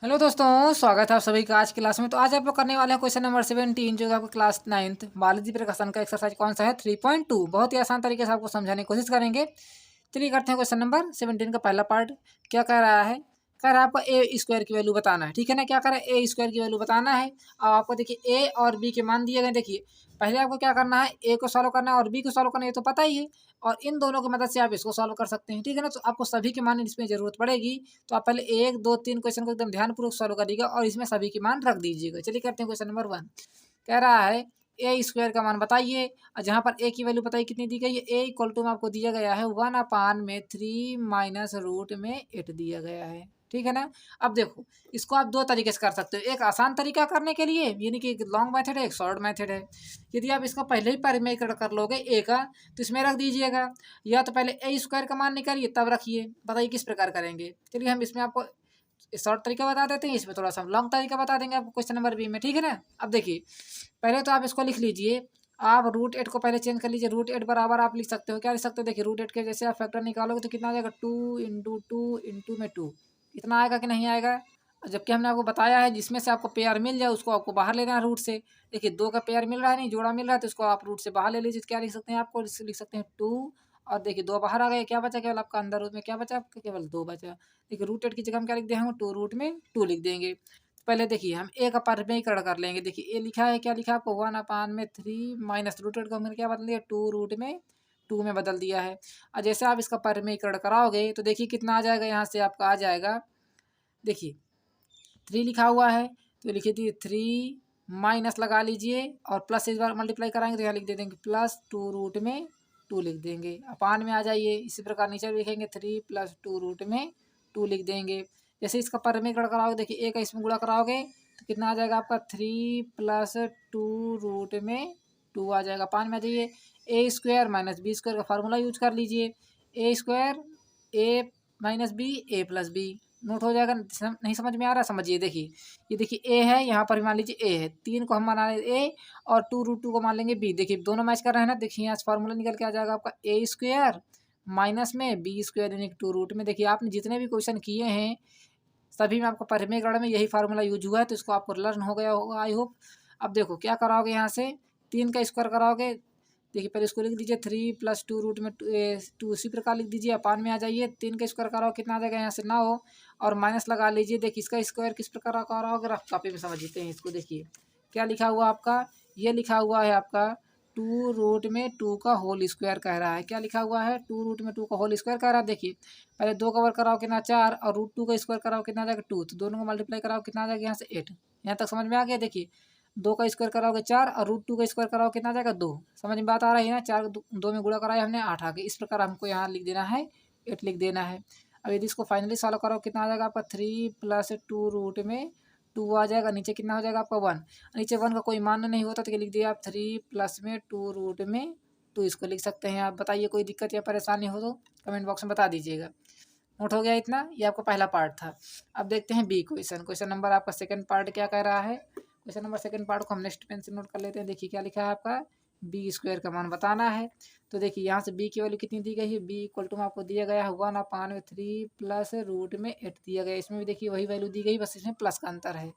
Hello दोस्तों, स्वागत है आप सभी का आज की क्लास में। तो आज आप लोग करने वाले हैं क्वेश्चन नंबर 17 जो कि आपका क्लास 9th बायोलॉजी प्रकाशन का एक्सरसाइज कौन सा है 3.2। बहुत ही आसान तरीके से आपको समझाने की कोशिश करेंगे। चलिए करते हैं क्वेश्चन नंबर 17 का पहला पार्ट। क्या कह रहा है? कह रहा है आपको ए स्क्वायर की वैल्यू बताना है, ठीक है ना। क्या कह रहा है? ए स्क्वायर की वैल्यू बताना है। अब आपको देखिए ए और बी के मान दिए गए। देखिए पहले आपको क्या करना है, ए को सॉल्व करना है और बी को सॉल्व करना है, ये तो पता ही है। और इन दोनों की मदद से आप इसको सॉल्व कर सकते हैं, ठीक है ना। तो आपको सभी के मान इसमें जरूरत पड़ेगी। तो आप पहले 1 2 3 क्वेश्चन को एकदम ध्यानपूर्वक सॉल्व करिएगा और इसमें सभी के मान रख दीजिएगा। चलिए करते हैं क्वेश्चन नंबर 1। कह रहा है ए स्क्वायर का मान बताइए। और जहाँ पर ए की वैल्यू बताइए कितनी दी गई है, ए इक्वल टू में आपको दिया गया है 1/3 माइनस रूट में 8 दिया गया है, ठीक है ना। अब देखो इसको आप दो तरीके से कर सकते हो। एक आसान तरीका करने के लिए यानी कि एक लॉन्ग मेथड है, एक शॉर्ट मेथड है। यदि आप इसका पहले ही परिमेय कर लोगे ए का, तो इसमें रख दीजिएगा। या तो पहले ए स्क्वायर का मान निकालिए तब रखिए। बताइए किस प्रकार करेंगे। चलिए हम इसमें आपको शॉर्ट तरीका बता देते हैं, इसमें थोड़ा सा लॉन्ग तरीका बता देंगे आपको क्वेश्चन नंबर बी में, ठीक है ना। अब देखिए पहले तो आप इसको लिख लीजिए। आप रूट 8 को पहले चेंज कर लीजिए। रूट 8 बराबर आप लिख सकते हो, क्या लिख सकते हो? देखिए रूट 8 के जैसे आप फैक्टर निकालोगे तो कितना आ जाएगा, 2 × 2 × 2 इतना आएगा कि नहीं आएगा। जबकि हमने आपको बताया है जिसमें से आपको पेयर मिल जाए उसको आपको बाहर लेना है रूट से। देखिए 2 का पेयर मिल रहा है, नहीं जोड़ा मिल रहा है, तो इसको आप रूट से बाहर ले लीजिए। क्या लिख सकते हैं? आपको लिख सकते हैं 2। और देखिए 2 बाहर आ गए, क्या बचा केवल आपका अंदर रूट में, क्या बचा आपका? केवल 2 बचा। देखिए रूट 8 की जगह हम क्या लिख देंगे? 2 लिख देंगे। पहले देखिए हम ए का परिमेयकरण कर लेंगे। देखिए ए लिखा है, क्या लिखा है आपको? 1/3 माइनस रूट 8 को हमने क्या बदल दिया? 2 में बदल दिया है। और जैसे आप इसका परिमेयकरण कराओगे तो देखिए कितना आ जाएगा, यहाँ से आपका आ जाएगा। देखिए 3 लिखा हुआ है तो लिखिए दिए 3 माइनस लगा लीजिए और प्लस इस बार मल्टीप्लाई कराएंगे तो यहाँ लिख दे देंगे +2 लिख देंगे। अपान में आ जाइए। इसी प्रकार नीचे भी लिखेंगे 3 + 2 लिख देंगे। जैसे इसका परिमेयकरण कराओगे, देखिए ए का इसमें गुणा कराओगे तो कितना आ जाएगा आपका? 3 + 2 आ जाएगा। अपान में आ जाइए। ए स्क्वायर माइनस बी स्क्वायर का फार्मूला यूज कर लीजिए। ए स्क्वायर ए माइनस बी ए प्लस बी। नोट हो जाएगा। नहीं समझ में आ रहा? समझिए। देखिए ये देखिए ए है, यहाँ पर भी मान लीजिए ए है। 3 को हम मान लेंगे ए और 2√2 को मान लेंगे बी। देखिए दोनों मैच कर रहे हैं ना। देखिए यहाँ से फार्मूला निकल के आ जाएगा आपका ए स्क्वायर माइनस में बी स्क्वायर यानी 2 रूट में। देखिए आपने जितने भी क्वेश्चन किए हैं सभी में आपको परिमेयकरण में यही फार्मूला यूज हुआ है, तो इसको आपको लर्न हो गया होगा आई होप। अब देखो क्या कराओगे, यहाँ से 3 का स्क्वायर कराओगे। देखिए पहले इसको लिख दीजिए 3 + 2 उसी प्रकार लिख दीजिए। अपान में आ जाइए। 3 का स्क्वायर कराओ कितना आ जाएगा? यहाँ से 9 और माइनस लगा लीजिए। देखिए इसका स्क्वायर किस प्रकार कराओगे, रफ कॉपी में समझते हैं इसको। देखिए क्या लिखा हुआ आपका? ये लिखा हुआ है आपका 2√2 का होल स्क्वायर कह रहा है। क्या लिखा हुआ है? 2√2 का होल स्क्वायर कह रहा है। देखिए पहले 2 का वर्ग कराओ कितना 4 और √2 का स्क्वायर कराओ कितना आ जाएगा 2। तो दोनों को मल्टीप्लाई कराओ कितना आ जाएगा? यहाँ से 8। यहाँ तक समझ में आ गया। देखिए 2 का स्क्वायर कराओगे 4 और √2 का स्क्वायर कराओ कितना आ जाएगा 2। समझ में बात आ रही है ना। 4 2 में गुणा कराया हमने 8 आ गया। इस प्रकार हमको यहाँ लिख देना है 8 लिख देना है। अब यदि इसको फाइनली सॉल्व करो कितना आ जाएगा आपका? 3 + 2 आ जाएगा। नीचे कितना हो जाएगा आपका? 1। नीचे 1 का कोई मान नहीं होता तो क्या लिख दिया आप? 3 + 2 इसको लिख सकते हैं आप। बताइए कोई दिक्कत या परेशानी हो तो कमेंट बॉक्स में बता दीजिएगा। नोट हो गया इतना? ये आपका पहला पार्ट था। अब देखते हैं बी क्वेश्चन। क्वेश्चन नंबर आपका सेकंड पार्ट क्या कह रहा है। क्वेश्चन नंबर सेकंड पार्ट को हम नेक्स्ट पेन से नोट कर लेते हैं। देखिए क्या लिखा है आपका? बी स्क्वायर का मान बताना है। तो देखिए यहाँ से बी की वैल्यू कितनी दी गई है? बी इक्वल टू में आपको दिया गया है 1/3 प्लस रूट में 8 दिया गया है। इसमें भी देखिए वही वैल्यू दी गई, बस इसमें प्लस का अंतर है।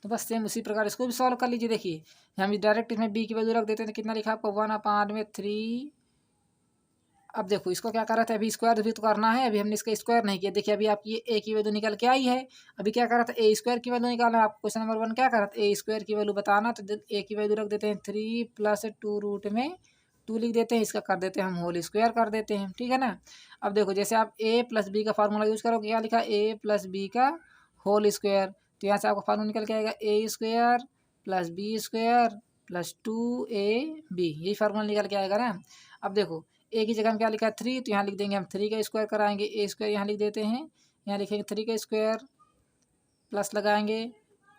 तो बस सेम उसी प्रकार इसको भी सॉल्व कर लीजिए। देखिए हम डायरेक्ट इसमें बी की वैल्यू रख देते हैं तो कितना लिखा आपको? 1/3। अब देखो इसको क्या कर रहा था, अभी स्क्वायर भी तो करना है। अभी हमने इसका स्क्वायर नहीं किया। देखिए अभी आपकी ए की वैल्यू निकल के आई है। अभी क्या कर रहा था? ए स्क्वायर की वैल्यू निकालना है। आप क्वेश्चन नंबर 1 क्या कर रहा था? ए स्क्वायर की वैल्यू बताना। तो ए की वैल्यू रख देते हैं 3 + 2√2 लिख देते हैं। इसका कर देते हैं हम होल स्क्वायर कर देते हैं, ठीक है ना। अब देखो जैसे आप ए प्लस बी का फार्मूला यूज करोगे, क्या लिखा? ए प्लस बी का होल स्क्वायर। तो यहाँ से आपका फार्मूला निकल के आएगा A square plus B square plus 2ab। यही फार्मूला निकल के आएगा ना। अब देखो ए की जगह हम क्या लिखा है? 3, तो यहाँ लिख देंगे हम 3 का स्क्वायर कराएंगे। ए स्क्वायर यहाँ लिख देते हैं। यहाँ लिखेंगे 3 का स्क्वायर प्लस लगाएंगे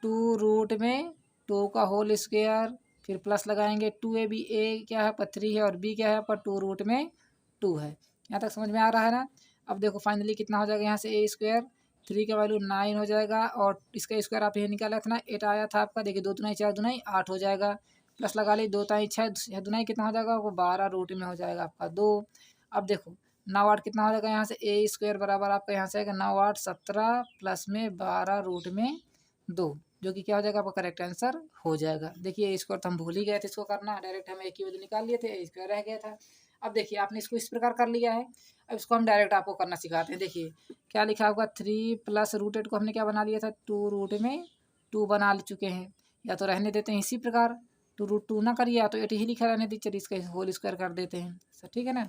2√2 का होल स्क्वायर, फिर प्लस लगाएंगे 2ab। ए क्या है? पर 3 है और बी क्या है? पर 2√2 है। यहाँ तक समझ में आ रहा है ना। अब देखो फाइनली कितना हो जाएगा यहाँ से? ए स्क्वायर 3 का वैल्यू 9 हो जाएगा और इसका स्क्वायर आप ये निकाला था ना 8 आया था आपका। देखिए 2 दूनी 4 दूनी 8 हो जाएगा। प्लस लगा ली 2 ताई 6 6 दूनी कितना हो जाएगा? वो 12 रूट में हो जाएगा आपका 2। अब देखो 9 8 कितना हो जाएगा यहाँ से ए स्क्वायर बराबर आपका यहाँ से आएगा 9 8 17 प्लस में 12 रूट में 2, जो कि क्या हो जाएगा आपका करेक्ट आंसर हो जाएगा। देखिए स्क्वायर तो हम भूल ही गए थे इसको करना, डायरेक्ट हम एक ही वैल्यू निकाल लिए थे, ए स्क्वायर रह गया था। अब देखिए आपने इसको इस प्रकार कर लिया है, अब इसको हम डायरेक्ट आपको करना सिखाते हैं। देखिए क्या लिखा होगा 3 प्लस रूट 8 को हमने क्या बना लिया था 2 रूट में 2 बना चुके हैं, या तो रहने देते हैं इसी प्रकार 2 रूट 2 ना करिए, या तो 8 ही लिखा रहने दीजिए, चलिए इसका होल स्क्वायर कर देते हैं सर, ठीक है ना।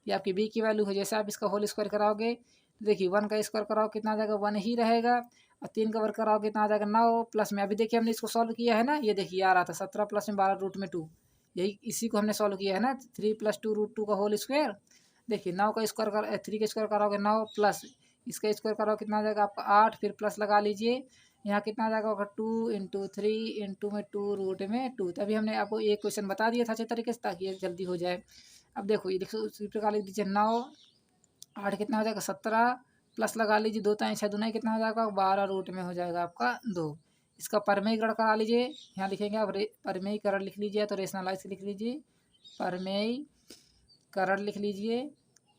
ये आपकी बी की वैल्यू है, जैसे आप इसका होल स्क्वायर कराओगे देखिए 1 का स्क्वायर कराओ कितना आ जाएगा 1 ही रहेगा, और 3 का वर्ग कराओ कितना आ जाएगा 9 प्लस में, अभी देखिए हमने इसको सॉल्व किया है ना, ये देखिए आ रहा था 17 प्लस में 12 रूट में 2, यही इसी को हमने सॉल्व किया है ना, 3 + 2 रूट 2 का होल स्क्वायर। देखिए 9 का स्क्वायर कर 3 का स्क्वायर कराओगे 9 प्लस इसका स्क्वायर कराओ कितना आ जाएगा आपका 8, फिर प्लस लगा लीजिए, यहाँ कितना आ जाएगा 2 × 3 × में 2 रूट में 2। तभी हमने आपको एक क्वेश्चन बता दिया था अच्छे तरीके से ताकि ये जल्दी हो जाए। अब देखो ये देखो उसी प्रकार लिख दीजिए 9 8 कितना हो जाएगा 17 प्लस लगा लीजिए 2 × 6 = कितना हो जाएगा 12 रूट में हो जाएगा आपका 2। इसका परमेयीकरण करा लीजिए, यहाँ लिखेंगे आप परमेयीकरण लिख लीजिए, तो रेशनलाइज लिख लीजिए, परमेयीकरण लिख लीजिए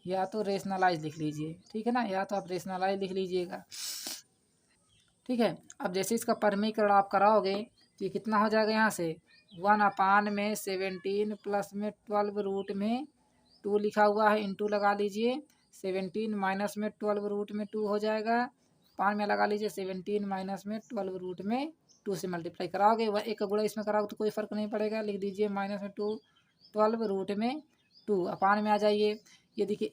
या तो रेशनलाइज लिख लीजिए, ठीक है ना, या तो आप रेशनलाइज लिख लीजिएगा, ठीक है। अब जैसे इसका परमीकरण आप कराओगे तो ये कितना हो जाएगा यहाँ से 1/17 प्लस में 12 रूट में 2 लिखा हुआ है, इंटू लगा लीजिए 17 माइनस में 12 रूट में 2 हो जाएगा, 5 में लगा लीजिए 17 माइनस में 12 रूट में 2 से मल्टीप्लाई कराओगे, वह एक का गुणा इसमें कराओगे तो कोई फर्क नहीं पड़ेगा, लिख दीजिए माइनस में 2 12 रूट में 2, अपान में आ जाइए। ये देखिए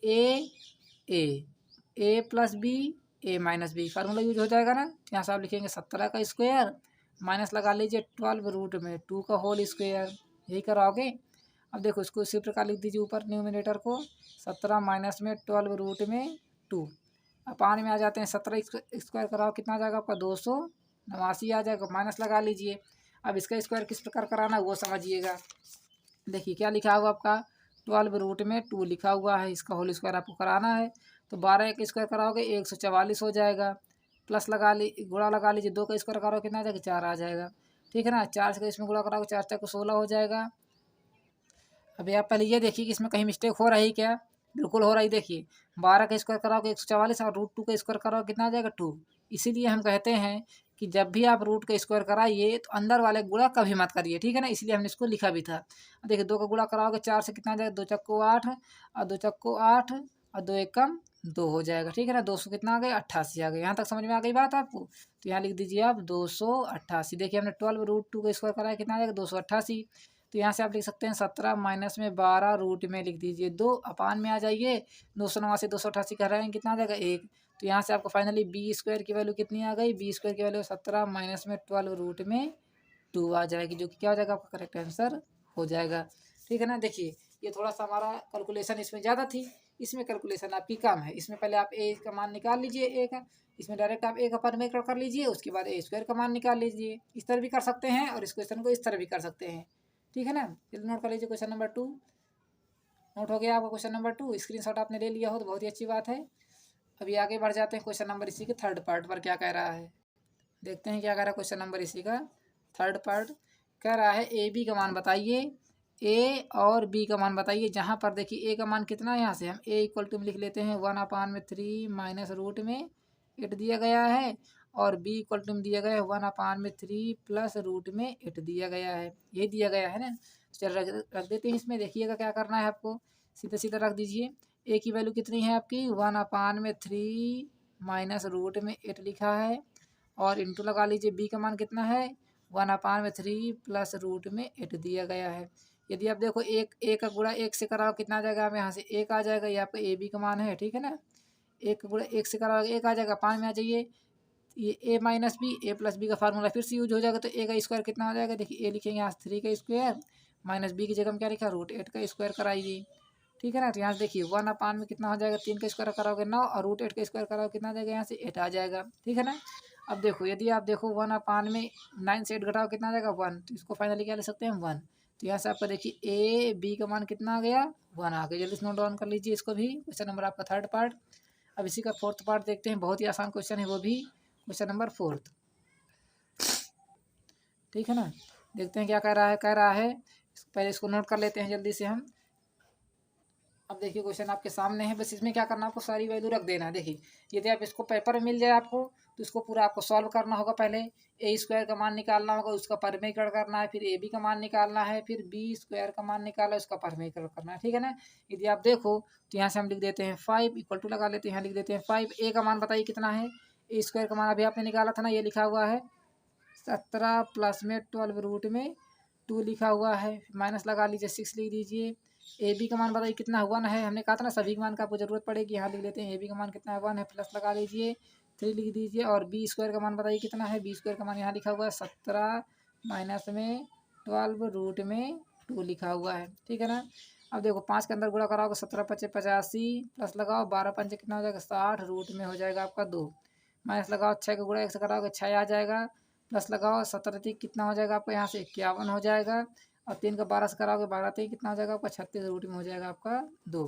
ए प्लस बी ए माइनस बी फार्मूला यूज हो जाएगा ना, यहाँ से आप लिखेंगे 17 का स्क्वायर माइनस लगा लीजिए 12 रूट में 2 का होल स्क्वायर, यही कराओगे। अब देखो इसको इसी प्रकार लिख दीजिए ऊपर न्यूमिनेटर को 17 माइनस में 12 रूट में 2, अपान में आ जाते हैं 17 स्क्वायर कराओ कितना आ जाएगा आपका 289 आ जाएगा, माइनस लगा लीजिए। अब इसका स्क्वायर किस प्रकार कराना है वो समझिएगा। देखिए क्या लिखा हुआ आपका 12 रूट में 2 लिखा हुआ है, इसका होल स्क्वायर आपको कराना है, तो 12 का स्क्वायर कराओगे 144 हो जाएगा, प्लस लगा गुणा लगा लीजिए 2 का स्क्वायर कराओगे कितना आ जाएगा 4 आ जाएगा, ठीक है ना। 4 से इसमें गुणा कराओगे 4 4 को 16 हो जाएगा। अभी आप पहले ये देखिए कि इसमें कहीं मिस्टेक हो रही क्या, बिल्कुल हो रही। देखिए 12 का स्क्वायर कराओगे 144 और रूट 2 का स्क्वायर कराओगे कितना आ जाएगा 2, इसीलिए हम कहते हैं कि जब भी आप रूट का स्क्वायर कराइए तो अंदर वाले गुणा कभी मत करिए, ठीक है ना, इसलिए हमने इसको लिखा भी था। देखिए 2 का गुणा कराओगे 4 से कितना आ जाएगा 2 चक्को 8 और 2 चक्को 8 और 2 एकम 2 हो जाएगा, ठीक है ना। 200 कितना आ गया 88 आ गया, यहाँ तक समझ में आ गई बात आपको, तो यहाँ लिख दीजिए आप 288। देखिए हमने 12 रूट 2 का स्क्वायर कराया कितना आ जाएगा 288, तो यहाँ से आप लिख सकते हैं 17 माइनस में 12 रूट में लिख दीजिए 2, अपान में आ जाइए 289 288 कर रहे हैं कितना आ जाएगा 1, तो यहाँ से आपको फाइनली बी स्क्वायर की वैल्यू कितनी आ गई, बी स्क्वायर की वैल्यू 17 माइनस में 12 रूट में 2 आ जाएगी, जो कि क्या हो जाएगा आपका करेक्ट आंसर हो जाएगा, ठीक है ना। देखिए ये थोड़ा सा हमारा कैलकुलेशन इसमें ज़्यादा थी, इसमें कैलकुलेशन आपकी कम है। इसमें पहले आप ए का मान निकाल लीजिए ए का, इसमें डायरेक्ट आप ए का परमेयीकरण कर लीजिए, उसके बाद ए स्क्वायर का मान निकाल लीजिए। इस तरह भी कर सकते हैं और इस क्वेश्चन को इस तरह भी कर सकते हैं, ठीक है ना। जल्दी नोट कर लीजिए क्वेश्चन नंबर 2 नोट हो गया आपका। क्वेश्चन नंबर 2 स्क्रीनशॉट आपने ले लिया हो तो बहुत ही अच्छी बात है। अभी आगे बढ़ जाते हैं क्वेश्चन नंबर इसी के थर्ड पार्ट पर क्या कह रहा है, देखते हैं क्या कह रहा है क्वेश्चन नंबर इसी का थर्ड पार्ट। कह रहा है ए बी का मान बताइए, ए और बी का मान बताइए। जहाँ पर देखिए ए का मान कितना है, यहाँ से हम ए इक्वल टू में लिख लेते हैं 1/3 माइनस रूट में 8 दिया गया है, और बी इक्वल टू में दिया गया है 1/3 प्लस रूट में 8 दिया गया है, ये दिया गया है ना। चल रख देते हैं इसमें, देखिएगा क्या करना है आपको, सीधा सीधा रख दीजिए। ए की वैल्यू कितनी है आपकी 1/3 माइनस रूट में 8 लिखा है, और इंटू लगा लीजिए बी का मान कितना है 1/3 प्लस रूट में 8 दिया गया है। यदि आप देखो एक का गुणा 1 से कराओ कितना आ जाएगा, आप यहाँ से 1 आ जाएगा, ये आपका ए बी का मान है, ठीक है ना। 1 का गुणा 1 से कराओ 1 आ जाएगा, 5 में आ जाइए, ये ए माइनस बी ए प्लस बी का फार्मूला फिर से यूज हो जाएगा, तो ए का स्क्वायर कितना हो जाएगा, देखिए ए लिखेंगे यहाँ 3 का स्क्वायर माइनस बी की जगह में क्या लिखा √8 का स्क्वायर कराइए, ठीक है ना। तो यहाँ से देखिए 1/में कितना हो जाएगा 3 का स्क्वायर कराओगे 9 और √8 का स्क्वायर कराओगे कितना आ जाएगा, यहाँ से 8 आ जाएगा, ठीक है ना। अब देखो यदि आप देखो 1/में 9 से 8 घटाओ कितना आ जाएगा 1, तो इसको फाइनली क्या ले सकते हैं 1। तो यहाँ से आपका देखिए ए बी का मान कितना आ गया 1 आ गया। जल्दी से नोट डाउन कर लीजिए इसको भी, क्वेश्चन नंबर आपका थर्ड पार्ट। अब इसी का फोर्थ पार्ट देखते हैं, बहुत ही आसान क्वेश्चन है वो भी, क्वेश्चन नंबर 4, ठीक है ना। देखते हैं क्या कह रहा है। पहले इसको नोट कर लेते हैं जल्दी से हम। अब देखिए क्वेश्चन आपके सामने है, बस इसमें क्या करना है, आपको सारी वैल्यू रख देना है। देखिए यदि आप इसको पेपर में मिल जाए आपको, तो इसको पूरा आपको सॉल्व करना होगा। पहले ए स्क्वायर का मान निकालना होगा, उसका परिमेयकरण करना है, फिर ए बी का मान निकालना है, फिर बी स्क्वायर का मान निकालना है, उसका परिमेयकरण करना है। ठीक है ना। यदि आप देखो तो यहाँ से हम लिख देते हैं 5 इक्वल टू लगा लेते हैं, यहाँ लिख देते हैं 5। ए का मान बताइए कितना है, ए स्क्वायर का मान अभी आपने निकाला था ना, ये लिखा हुआ है 17 प्लस में 12 रूट में 2 लिखा हुआ है, माइनस लगा लीजिए 6 लिख दीजिए। ए बी का मान बताइए कितना है, 1 है। हमने कहा था ना सभी के मान का आपको जरूरत पड़ेगी, यहाँ लिख लेते हैं ए बी का मान कितना है, 1 है, प्लस लगा लीजिए 3 लिख दीजिए। और बी स्क्वायर का मान बताइए कितना है, बी स्क्वायर का मान यहाँ लिखा हुआ है 17 माइनस में 12 रूट में 2 लिखा हुआ है। ठीक है ना। अब देखो 5 के अंदर गुणा कराओगे, 17 पचे 85 प्लस लगाओ 12 पंचे कितना हो जाएगा 60, रूट में हो जाएगा आपका 2, माइनस लगाओ 6 का गुणा 1 से कराओगे 6 आ जाएगा, प्लस लगाओ 17 तीन कितना हो जाएगा आपका यहाँ से 51 हो जाएगा, और 3 का 12 से कराओगे 12 तीन कितना हो जाएगा आपका 36, रूट में हो जाएगा आपका 2।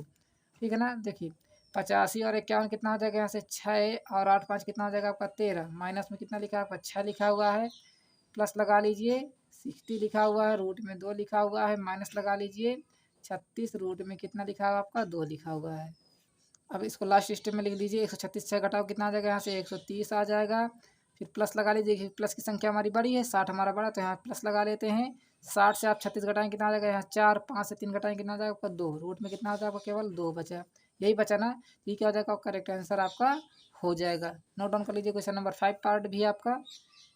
ठीक है ना। देखिए 85 और 51 कितना हो जाएगा यहाँ से 6, और 8 5 कितना हो जाएगा आपका 13, माइनस में कितना लिखा है आपका 6 लिखा हुआ है, प्लस लगा लीजिए 60 लिखा हुआ है, रूट में 2 लिखा हुआ है, माइनस लगा लीजिए 36, रूट में कितना लिखा हुआ आपका 2 लिखा हुआ है। अब इसको लास्ट स्टेप में लिख लीजिए, 136 6 घटाओ कितना आ जाएगा यहाँ से 130 आ जाएगा, फिर प्लस लगा लीजिए, प्लस की संख्या हमारी बड़ी है, 60 हमारा बड़ा, तो यहाँ प्लस लगा लेते हैं। 60 से आप 36 घटाएं कितना आ जाएगा यहाँ 4, 5 से 3 घटाएं कितना आ जाएगा आपका 2, रूट में कितना आ जाएगा केवल 2 बचा। यही बचा ना, ये क्या हो जाएगा करेक्ट आंसर आपका हो जाएगा। नोट डाउन कर लीजिए क्वेश्चन नंबर 5 पार्ट भी आपका।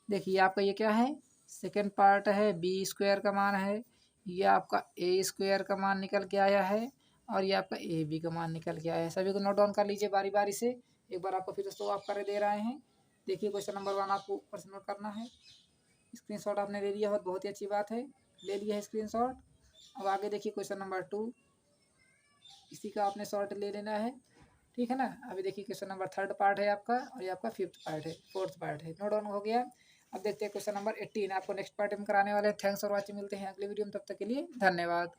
देखिए आपका ये क्या है, सेकेंड पार्ट है, बी स्क्वायर का मान है, ये आपका ए स्क्वायर का मान निकल के आया है, और ये आपका ए बी का मान निकल के आया है। सभी को नोट डाउन कर लीजिए बारी बारी से, एक बार आपको फिर दोस्तों आप कर दे रहे हैं। देखिए क्वेश्चन नंबर 1 आपको ऊपर से नोट करना है, स्क्रीनशॉट आपने ले लिया हो, बहुत ही अच्छी बात है, ले लिया है स्क्रीनशॉट। अब आगे देखिए क्वेश्चन नंबर 2, इसी का आपने शॉर्ट ले लेना है। ठीक है ना। अभी देखिए क्वेश्चन नंबर 3 पार्ट है आपका, और ये आपका 5th पार्ट है, 4th पार्ट है। नोट डाउन हो गया। अब देखते हैं क्वेश्चन नंबर 18 आपको नेक्स्ट पार्ट में कराने वाले हैं। थैंक्स फॉर वॉचिंग, मिलते हैं अगले वीडियो में, तब तक के लिए धन्यवाद।